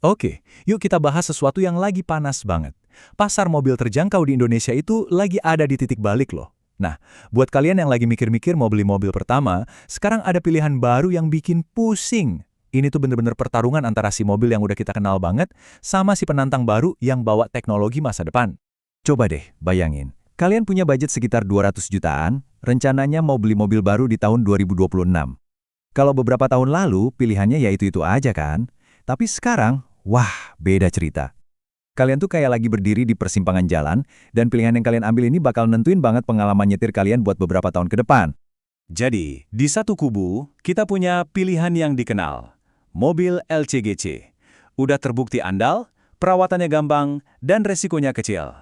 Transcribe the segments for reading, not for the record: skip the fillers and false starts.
Oke, yuk kita bahas sesuatu yang lagi panas banget. Pasar mobil terjangkau di Indonesia itu lagi ada di titik balik loh. Nah, buat kalian yang lagi mikir-mikir mau beli mobil pertama, sekarang ada pilihan baru yang bikin pusing. Ini tuh bener-bener pertarungan antara si mobil yang udah kita kenal banget sama si penantang baru yang bawa teknologi masa depan. Coba deh, bayangin. Kalian punya budget sekitar 200 jutaan, rencananya mau beli mobil baru di tahun 2026. Kalau beberapa tahun lalu, pilihannya ya itu-itu aja kan? Tapi sekarang, wah, beda cerita. Kalian tuh kayak lagi berdiri di persimpangan jalan, dan pilihan yang kalian ambil ini bakal nentuin banget pengalaman nyetir kalian buat beberapa tahun ke depan. Jadi, di satu kubu, kita punya pilihan yang dikenal. Mobil LCGC. Udah terbukti andal, perawatannya gampang, dan resikonya kecil.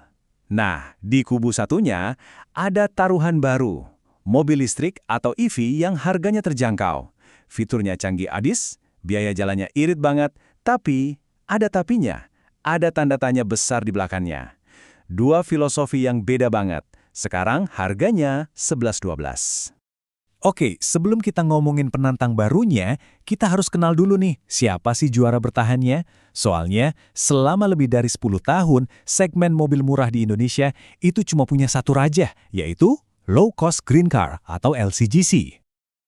Nah, di kubu satunya, ada taruhan baru. Mobil listrik atau EV yang harganya terjangkau. Fiturnya canggih adis, biaya jalannya irit banget, tapi ada tapinya. Ada tanda tanya besar di belakangnya. Dua filosofi yang beda banget. Sekarang harganya 11-12. Oke, sebelum kita ngomongin penantang barunya, kita harus kenal dulu nih, siapa sih juara bertahannya? Soalnya, selama lebih dari 10 tahun, segmen mobil murah di Indonesia itu cuma punya satu raja, yaitu Low Cost Green Car atau LCGC.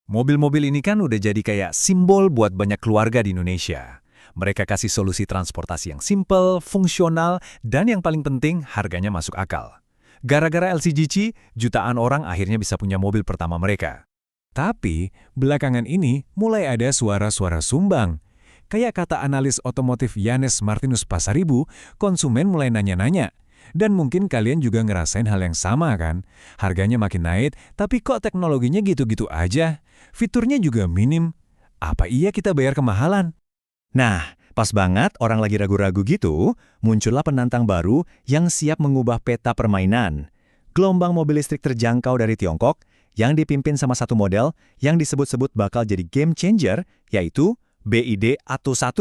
Mobil-mobil ini kan udah jadi kayak simbol buat banyak keluarga di Indonesia. Mereka kasih solusi transportasi yang simple, fungsional, dan yang paling penting, harganya masuk akal. Gara-gara LCGC, jutaan orang akhirnya bisa punya mobil pertama mereka. Tapi, belakangan ini mulai ada suara-suara sumbang. Kayak kata analis otomotif Yanes Martinus Pasaribu, konsumen mulai nanya-nanya. Dan mungkin kalian juga ngerasain hal yang sama kan? Harganya makin naik, tapi kok teknologinya gitu-gitu aja? Fiturnya juga minim. Apa iya kita bayar kemahalan? Nah, pas banget orang lagi ragu-ragu gitu, muncullah penantang baru yang siap mengubah peta permainan. Gelombang mobil listrik terjangkau dari Tiongkok yang dipimpin sama satu model yang disebut-sebut bakal jadi game changer, yaitu BYD Atto 1.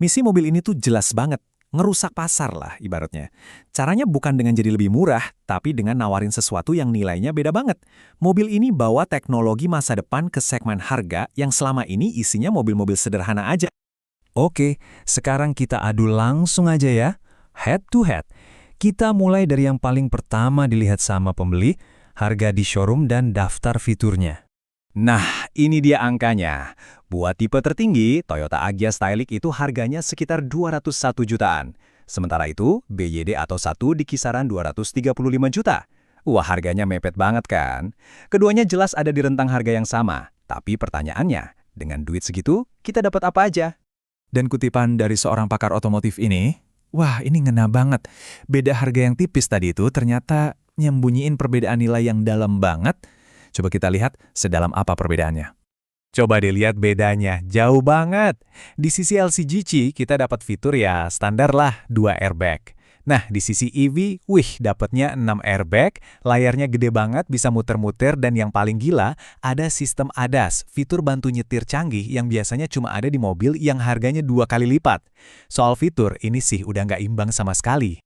Misi mobil ini tuh jelas banget, ngerusak pasar lah ibaratnya. Caranya bukan dengan jadi lebih murah, tapi dengan nawarin sesuatu yang nilainya beda banget. Mobil ini bawa teknologi masa depan ke segmen harga yang selama ini isinya mobil-mobil sederhana aja. Oke, sekarang kita adu langsung aja ya. Head to head. Kita mulai dari yang paling pertama dilihat sama pembeli, harga di showroom dan daftar fiturnya. Nah, ini dia angkanya. Buat tipe tertinggi, Toyota Agya Stylic itu harganya sekitar 201 jutaan. Sementara itu, BYD Atto 1 di kisaran 235 juta. Wah, harganya mepet banget kan? Keduanya jelas ada di rentang harga yang sama. Tapi pertanyaannya, dengan duit segitu, kita dapat apa aja? Dan kutipan dari seorang pakar otomotif ini, wah ini ngena banget. Beda harga yang tipis tadi itu ternyata nyembunyiin perbedaan nilai yang dalam banget. Coba kita lihat sedalam apa perbedaannya. Coba dilihat bedanya, jauh banget. Di sisi LCGC kita dapat fitur ya standar lah 2 airbag. Nah, di sisi EV, wih, dapatnya 6 airbag, layarnya gede banget, bisa muter-muter, dan yang paling gila, ada sistem ADAS, fitur bantu nyetir canggih yang biasanya cuma ada di mobil yang harganya 2 kali lipat. Soal fitur, ini sih udah nggak imbang sama sekali.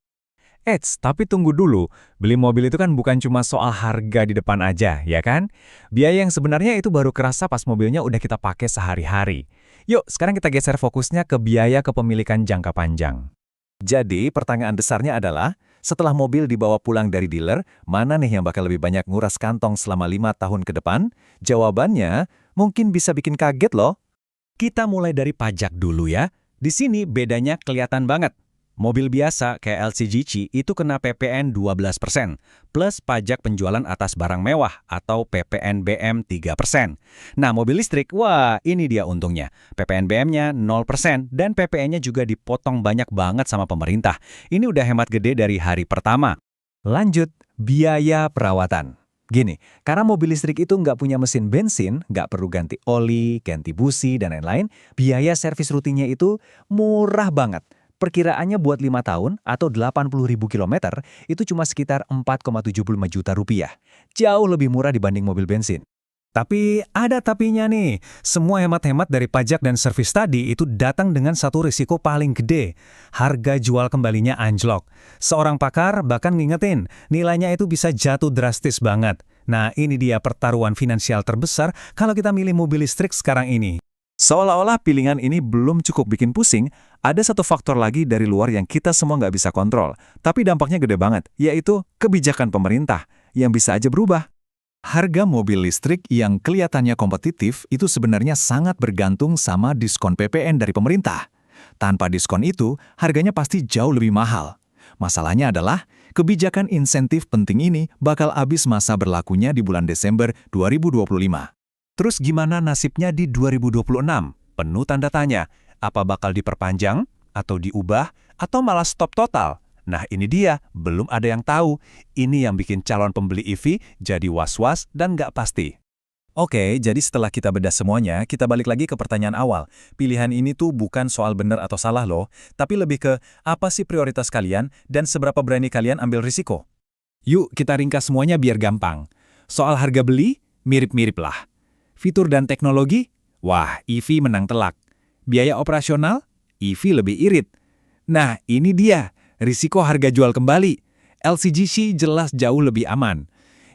Tapi tunggu dulu, beli mobil itu kan bukan cuma soal harga di depan aja, ya kan? Biaya yang sebenarnya itu baru kerasa pas mobilnya udah kita pakai sehari-hari. Yuk, sekarang kita geser fokusnya ke biaya kepemilikan jangka panjang. Jadi, pertanyaan besarnya adalah, setelah mobil dibawa pulang dari dealer, mana nih yang bakal lebih banyak nguras kantong selama 5 tahun ke depan? Jawabannya, mungkin bisa bikin kaget loh. Kita mulai dari pajak dulu ya. Di sini bedanya kelihatan banget. Mobil biasa kayak LCGC itu kena PPN 12%, plus pajak penjualan atas barang mewah atau PPNBM 3%. Nah, mobil listrik, wah ini dia untungnya. PPNBM-nya 0% dan PPN-nya juga dipotong banyak banget sama pemerintah. Ini udah hemat gede dari hari pertama. Lanjut, biaya perawatan. Gini, karena mobil listrik itu nggak punya mesin bensin, nggak perlu ganti oli, ganti busi, dan lain-lain, biaya servis rutinnya itu murah banget. Perkiraannya buat 5 tahun atau 80.000 kilometer itu cuma sekitar 4,75 juta rupiah. Jauh lebih murah dibanding mobil bensin. Tapi ada tapinya nih, semua hemat-hemat dari pajak dan servis tadi itu datang dengan satu risiko paling gede. Harga jual kembalinya anjlok. Seorang pakar bahkan ngingetin, nilainya itu bisa jatuh drastis banget. Nah ini dia pertaruhan finansial terbesar kalau kita milih mobil listrik sekarang ini. Seolah-olah pilihan ini belum cukup bikin pusing, ada satu faktor lagi dari luar yang kita semua nggak bisa kontrol, tapi dampaknya gede banget, yaitu kebijakan pemerintah, yang bisa aja berubah. Harga mobil listrik yang kelihatannya kompetitif itu sebenarnya sangat bergantung sama diskon PPN dari pemerintah. Tanpa diskon itu, harganya pasti jauh lebih mahal. Masalahnya adalah, kebijakan insentif penting ini bakal habis masa berlakunya di bulan Desember 2025. Terus gimana nasibnya di 2026? Penuh tanda tanya. Apa bakal diperpanjang, atau diubah, atau malah stop total? Nah ini dia, belum ada yang tahu. Ini yang bikin calon pembeli EV jadi was-was dan nggak pasti. Oke, jadi setelah kita bedah semuanya, kita balik lagi ke pertanyaan awal. Pilihan ini tuh bukan soal benar atau salah loh, tapi lebih ke apa sih prioritas kalian dan seberapa berani kalian ambil risiko. Yuk kita ringkas semuanya biar gampang. Soal harga beli, mirip-mirip lah. Fitur dan teknologi, wah EV menang telak. Biaya operasional, EV lebih irit. Nah ini dia, risiko harga jual kembali. LCGC jelas jauh lebih aman.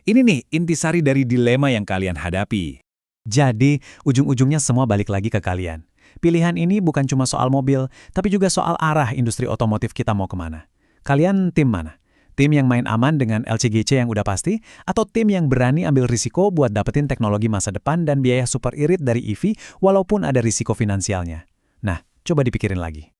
Ini nih intisari dari dilema yang kalian hadapi. Jadi, ujung-ujungnya semua balik lagi ke kalian. Pilihan ini bukan cuma soal mobil, tapi juga soal arah industri otomotif kita mau kemana. Kalian tim mana? Tim yang main aman dengan LCGC yang udah pasti, atau tim yang berani ambil risiko buat dapetin teknologi masa depan dan biaya super irit dari EV walaupun ada risiko finansialnya? Nah, coba dipikirin lagi.